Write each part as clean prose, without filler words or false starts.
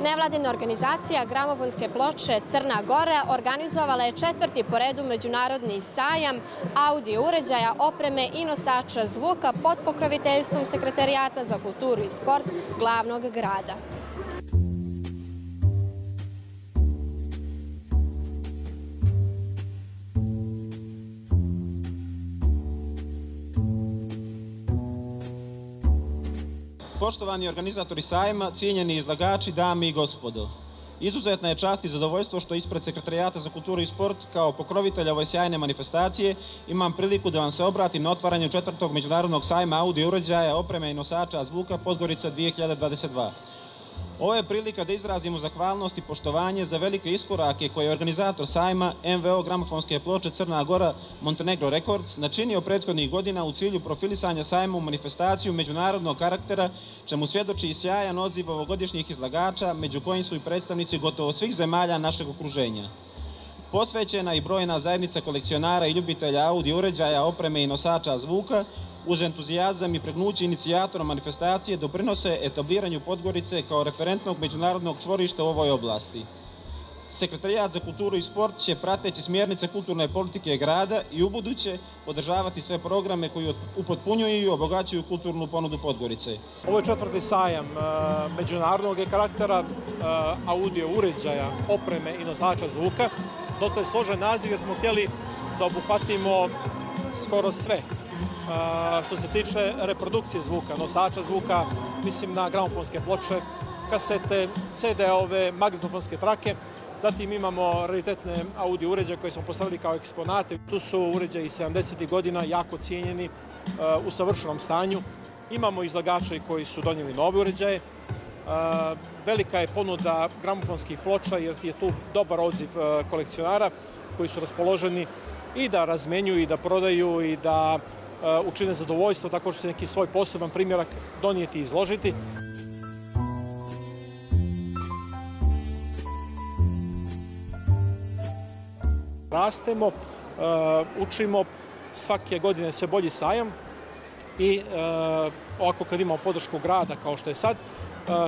Nevladina organizacija gramofonske ploče Crna Gora organizovala je 4. po redu međunarodni sajam audio uređaja, opreme i nosača zvuka pod pokroviteljstvom Sekretarijata za kulturu i sport glavnog grada. Poštovani organizatori sajma, cijenjeni izlagači, dame i gospodo. Izuzetna je čast i zadovoljstvo što ispred Sekretarijata za kulturu i sport kao pokrovitelja ove sjajne manifestacije imam priliku da vam se obratim na otvaranju 4. međunarodnog sajma audio uređaja, opreme i nosača zvuka Podgorica 2022. Ovo je prilika da izrazimo zahvalnost i poštovanje za velike iskorake koje je organizator sajma MVO gramofonske ploče Crna Gora Montenegro Records načinio prethodnih godina u cilju profilisanja sajma u manifestaciju međunarodnog karaktera, čemu svjedoči i sjajan odziv ovogodišnjih izlagača, među kojim su i predstavnici gotovo svih zemalja našeg okruženja. Posvećena i brojna zajednica kolekcionara i ljubitelja audio uređaja, opreme i nosača zvuka, uz entuzijazam i pregnuće inicijatora manifestacije doprinose etabliranju Podgorice kao referentnog međunarodnog čvorišta u ovoj oblasti. Sekretarijat za kulturu i sport će, prateći smjernice kulturne politike grada, i ubuduće podržavati sve programe koji upotpunjuju i obogaćuju kulturnu ponudu Podgorice. Ovo je 4. sajam međunarodnog karaktera audio uređaja, opreme i nosača zvuka. Dosta je složen naziv jer smo htjeli da obuhvatimo skoro sve. Što se tiče reprodukcije zvuka, nosača zvuka, mislim na gramofonske ploče, kasete, CD-ove, magnetofonske trake. Zatim imamo raritetne audio uređaje koje smo postavili kao eksponate. Tu su uređaji iz 70. godina, jako cijenjeni, u savršenom stanju. Imamo izlagače koji su donijeli nove uređaje. Velika je ponuda gramofonskih ploča jer je tu dobar odziv kolekcionara koji su raspoloženi i da razmenjuju i da prodaju i da učine zadovoljstvo tako što će neki svoj poseban primjerak donijeti i izložiti. Rastemo, učimo svake godine sve bolji sajam i ovako kad imamo podršku grada kao što je sad,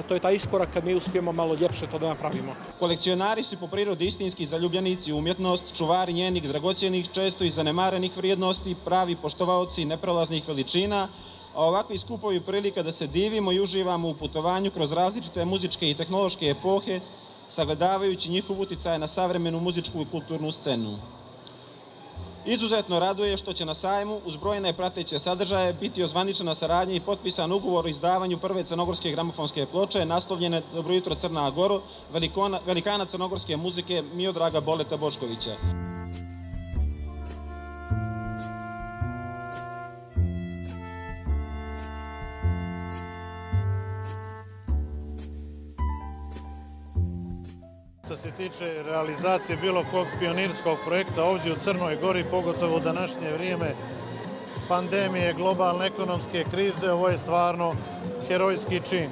to je taj iskorak kad mi uspijemo malo ljepše to da napravimo. Kolekcionari su po prirodi istinski zaljubljenici u umjetnost, čuvari njenih dragocjenih, često i zanemarenih vrijednosti, pravi poštovaoci neprelaznih veličina, a ovakvi skupovi prilika da se divimo i uživamo u putovanju kroz različite muzičke i tehnološke epohe, sagledavajući njihov uticaj na savremenu muzičku i kulturnu scenu. Izuzetno raduje što će na sajmu uz brojne prateće sadržaje biti ozvaničena saradnja i potpisan ugovor o izdavanju prve crnogorske gramofonske ploče naslovljene Dobro jutro Crna Goro, velikana crnogorske muzike Miodraga Boleta Boškovića. Što se tiče realizacije bilo kog pionirskog projekta ovdje u Crnoj Gori, pogotovo u današnje vrijeme pandemije, globalne ekonomske krize, ovo je stvarno herojski čin,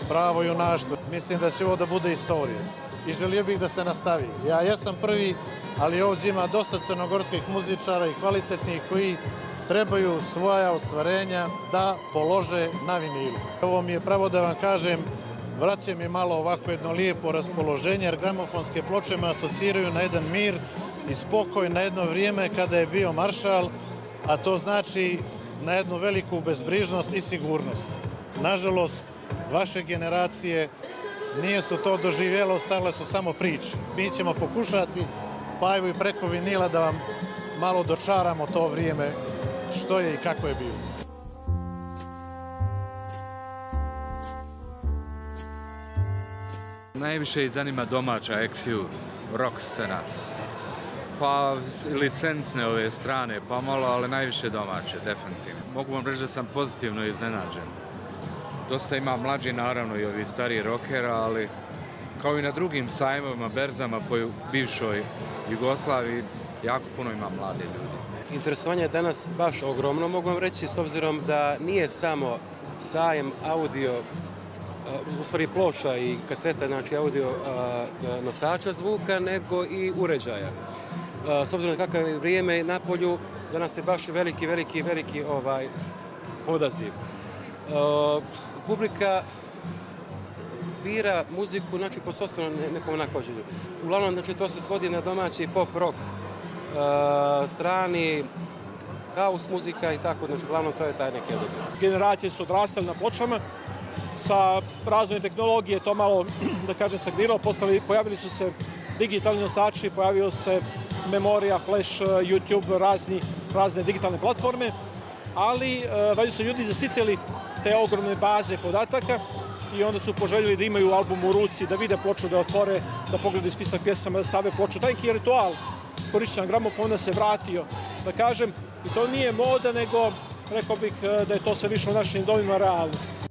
pravo junaštvo. Mislim da će ovo da bude istorija i želio bih da se nastavi. Ja jesam prvi, ali ovdje ima dosta crnogorskih muzičara i kvalitetnih koji trebaju svoja ostvarenja da polože na vinilu. Ovo mi je pravo da vam kažem, vraća mi malo ovako jedno lijepo raspoloženje, jer gramofonske ploče me asociraju na jedan mir i spokoj, na jedno vrijeme kada je bio maršal, a to znači na jednu veliku bezbrižnost i sigurnost. Nažalost, vaše generacije nije su to doživjelo, ostale su samo priče. Mi ćemo pokušati, pa evo i preko vinila, da vam malo dočaramo to vrijeme što je i kako je bilo. Najviše ih zanima domaća XU, rock scena, pa licencne ove strane, pa malo, ali najviše domaće, definitivno. Mogu vam reći da sam pozitivno iznenađen. Dosta ima mlađi, naravno, i ovi stariji rockera, ali kao i na drugim sajmovima, berzama po bivšoj Jugoslaviji, jako puno ima mladi ljudi. Interesovanje je danas baš ogromno, mogu vam reći, s obzirom da nije samo sajam audio, u stvari ploča i kaseta, znači audio nosača zvuka, nego i uređaja. S obzirom na kakav je vrijeme na polju, danas je baš veliki odaziv. Publika bira muziku, znači po sopstvenom nekom nahođenju. Uglavnom, znači to se svodi na domaći pop rock strani, house muzika i tako, znači uglavnom to je taj neki odabir. Generacije su odrastale na pločama, sa razvojem tehnologije to malo, da kažem, stagniralo, pojavili su se digitalni nosači, pojavio se memorija, flash, YouTube, razne digitalne platforme, ali valjda su ljudi zasitili te ogromne baze podataka i onda su poželjeli da imaju album u ruci, da vide ploču, da otvore, da pogledaju spisak pjesama, da stave ploču. Taj neki ritual korišćenja gramofona se vratio, da kažem, i to nije moda, nego rekao bih da je to sve više u našim domima realnost.